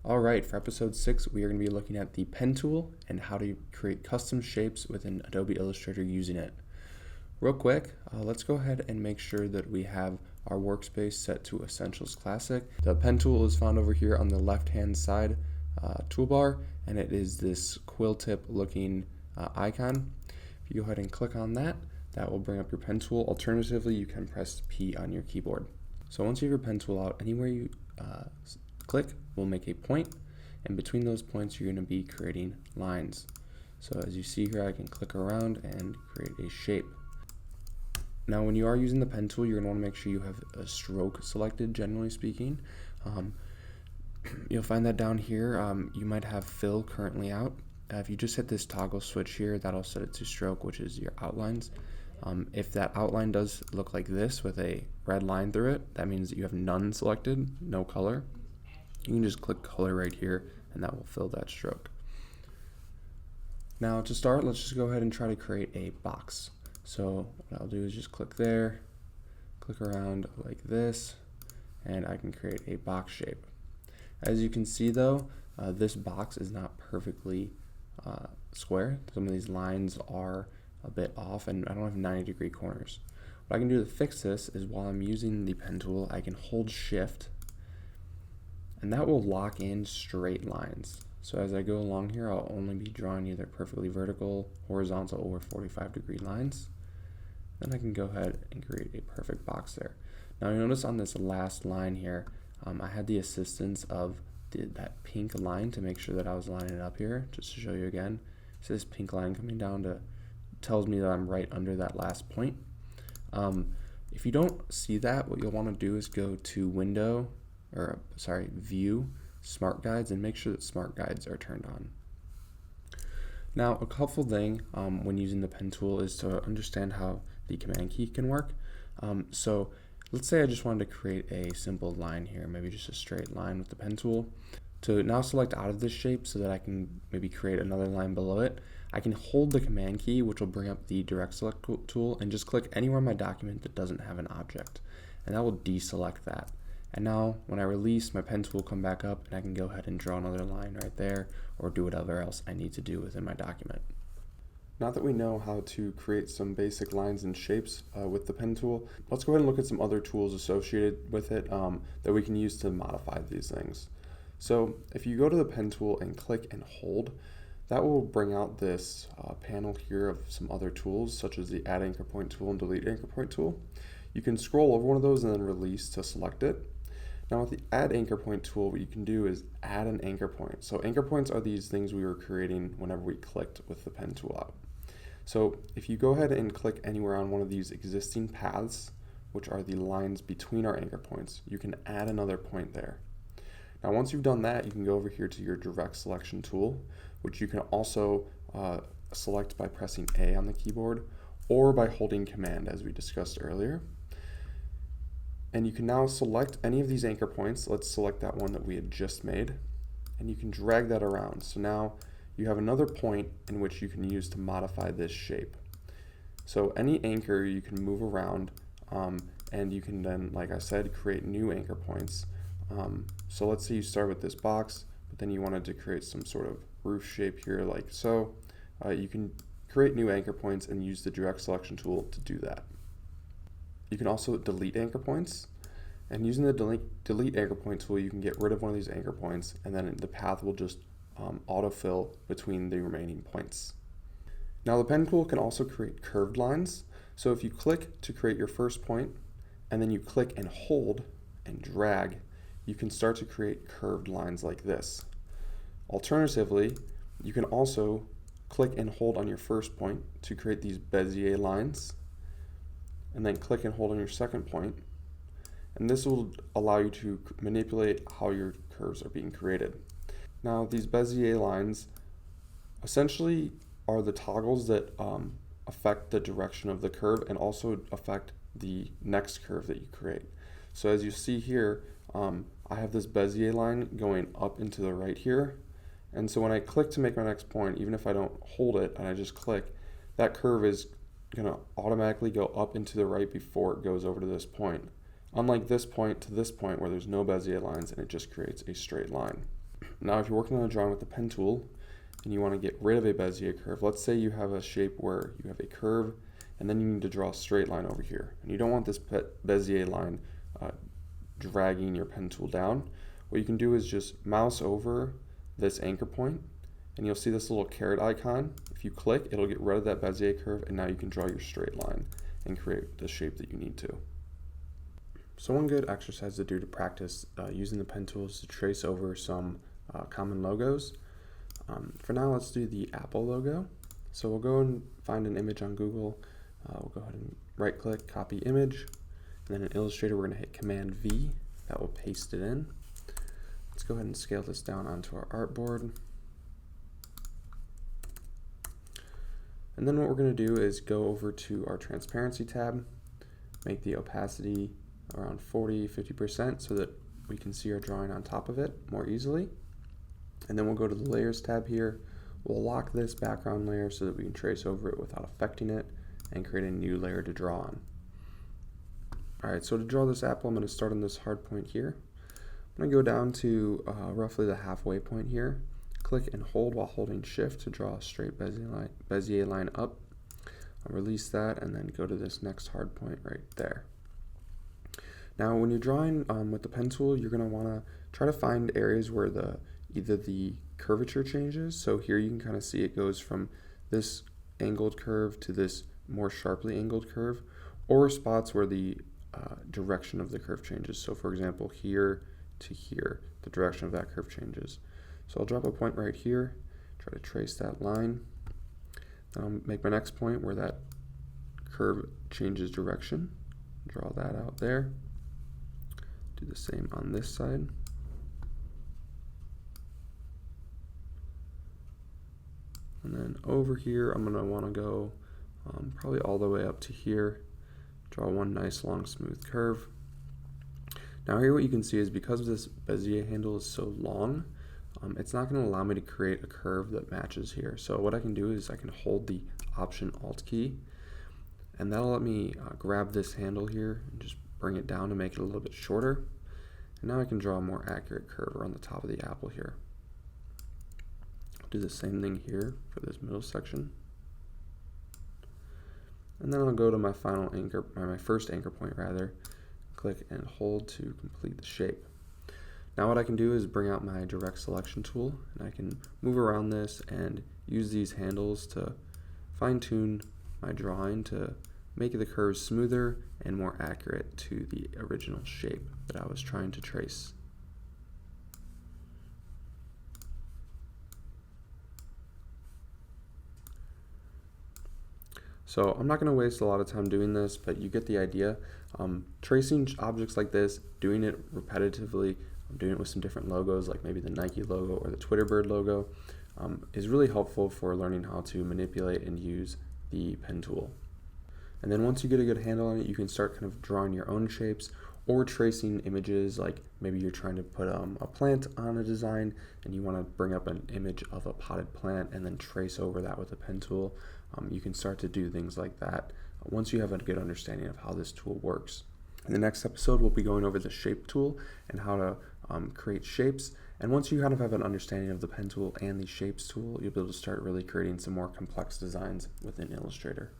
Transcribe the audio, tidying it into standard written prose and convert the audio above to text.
All right, for episode 6, we are going to be looking at the pen tool and how to create custom shapes within Adobe Illustrator using it. Real quick, let's go ahead and make sure that we have our workspace set to Essentials Classic. The pen tool is found over here on the left-hand side toolbar, and it is this quill tip looking icon. If you go ahead and click on that, that will bring up your pen tool. Alternatively, you can press P on your keyboard. So once you have your pen tool out, anywhere you click will make a point, and between those points you're going to be creating lines. So as you see here, I can click around and create a shape. Now when you are using the pen tool, you're going to want to make sure you have a stroke selected, generally speaking. You'll find that down here. You might have fill currently out. If you just hit this toggle switch here, that'll set it to stroke, which is your outlines. If that outline does look like this with a red line through it, that means that you have none selected, no color. You can just click color right here and that will fill that stroke. Now to start, let's just go ahead and try to create a box. So what I'll do is just click there, click around like this, and I can create a box shape. As you can see though, this box is not perfectly square. Some of these lines are a bit off and I don't have 90-degree corners. What I can do to fix this is while I'm using the pen tool, I can hold shift and that will lock in straight lines. So as I go along here, I'll only be drawing either perfectly vertical, horizontal, or 45-degree lines. Then I can go ahead and create a perfect box there. Now you notice on this last line here, I had the assistance of that pink line to make sure that I was lining it up here. Just to show you again, so this pink line coming down tells me that I'm right under that last point. If you don't see that, what you'll want to do is go to View, Smart Guides, and make sure that Smart Guides are turned on. Now, a helpful thing when using the pen tool is to understand how the command key can work. So let's say I just wanted to create a simple line here, maybe just a straight line with the pen tool. To now select out of this shape so that I can maybe create another line below it, I can hold the command key, which will bring up the direct select tool, and just click anywhere in my document that doesn't have an object, and that will deselect that. And now when I release, my pen tool will come back up and I can go ahead and draw another line right there or do whatever else I need to do within my document. Now that we know how to create some basic lines and shapes with the pen tool, let's go ahead and look at some other tools associated with it that we can use to modify these things. So if you go to the pen tool and click and hold, that will bring out this panel here of some other tools such as the Add Anchor Point tool and Delete Anchor Point tool. You can scroll over one of those and then release to select it. Now with the Add Anchor Point tool, what you can do is add an anchor point. So anchor points are these things we were creating whenever we clicked with the pen tool out. So if you go ahead and click anywhere on one of these existing paths, which are the lines between our anchor points, you can add another point there. Now once you've done that, you can go over here to your direct selection tool, which you can also select by pressing A on the keyboard or by holding Command as we discussed earlier. And you can now select any of these anchor points. Let's select that one that we had just made, and you can drag that around. So now you have another point in which you can use to modify this shape. So any anchor you can move around, and you can then, like I said, create new anchor points. So let's say you start with this box, but then you wanted to create some sort of roof shape here like so. You can create new anchor points and use the direct selection tool to do that. You can also delete anchor points, and using the delete anchor point tool, you can get rid of one of these anchor points, and then the path will just autofill between the remaining points. Now the pen tool can also create curved lines. So if you click to create your first point, and then you click and hold and drag, you can start to create curved lines like this. Alternatively, you can also click and hold on your first point to create these Bezier lines, and then click and hold on your second point, and this will allow you to manipulate how your curves are being created. Now these Bezier lines essentially are the toggles that affect the direction of the curve and also affect the next curve that you create. So as you see here, I have this Bezier line going up into the right here, and so when I click to make my next point, even if I don't hold it and I just click, that curve is going to automatically go up into the right before it goes over to this point. Unlike this point to this point where there's no Bezier lines and it just creates a straight line. Now if you're working on a drawing with the pen tool and you want to get rid of a Bezier curve, let's say you have a shape where you have a curve and then you need to draw a straight line over here. And you don't want this Bezier line dragging your pen tool down. What you can do is just mouse over this anchor point and you'll see this little caret icon. If you click, it'll get rid of that Bezier curve, and now you can draw your straight line and create the shape that you need to. So one good exercise to do to practice using the pen tool is to trace over some common logos. For now, let's do the Apple logo. So we'll go and find an image on Google. We'll go ahead and right click, copy image, and then in Illustrator we're going to hit Command V. That will paste it in. Let's go ahead and scale this down onto our artboard. And then what we're going to do is go over to our transparency tab, make the opacity around 40–50% so that we can see our drawing on top of it more easily. And then we'll go to the layers tab here. We'll lock this background layer so that we can trace over it without affecting it and create a new layer to draw on. Alright, so to draw this apple, I'm going to start on this hard point here. I'm going to go down to roughly the halfway point here. Click and hold while holding shift to draw a straight Bezier line up. I'll release that and then go to this next hard point right there. Now when you're drawing with the pen tool, you're going to want to try to find areas where either the curvature changes. So here you can kind of see it goes from this angled curve to this more sharply angled curve, or spots where the direction of the curve changes. So for example, here to here, the direction of that curve changes. So I'll drop a point right here, try to trace that line. Then I'll make my next point where that curve changes direction. Draw that out there. Do the same on this side. And then over here, I'm going to want to go probably all the way up to here. Draw one nice long smooth curve. Now here what you can see is because this Bezier handle is so long, it's not going to allow me to create a curve that matches here. So what I can do is I can hold the Option Alt key, and that'll let me grab this handle here and just bring it down to make it a little bit shorter. And now I can draw a more accurate curve around the top of the apple here. I'll do the same thing here for this middle section. And then I'll go to my final anchor, or my first anchor point rather, click and hold to complete the shape. Now what I can do is bring out my direct selection tool, and I can move around this and use these handles to fine-tune my drawing to make the curves smoother and more accurate to the original shape that I was trying to trace. So I'm not going to waste a lot of time doing this, but you get the idea. Tracing objects like this, doing it repetitively, doing it with some different logos like maybe the Nike logo or the Twitter bird logo is really helpful for learning how to manipulate and use the pen tool. And then once you get a good handle on it, you can start kind of drawing your own shapes or tracing images, like maybe you're trying to put a plant on a design and you want to bring up an image of a potted plant and then trace over that with a pen tool. You can start to do things like that once you have a good understanding of how this tool works. In the next episode, we'll be going over the shape tool and how to create shapes. And once you kind of have an understanding of the pen tool and the shapes tool, you'll be able to start really creating some more complex designs within Illustrator.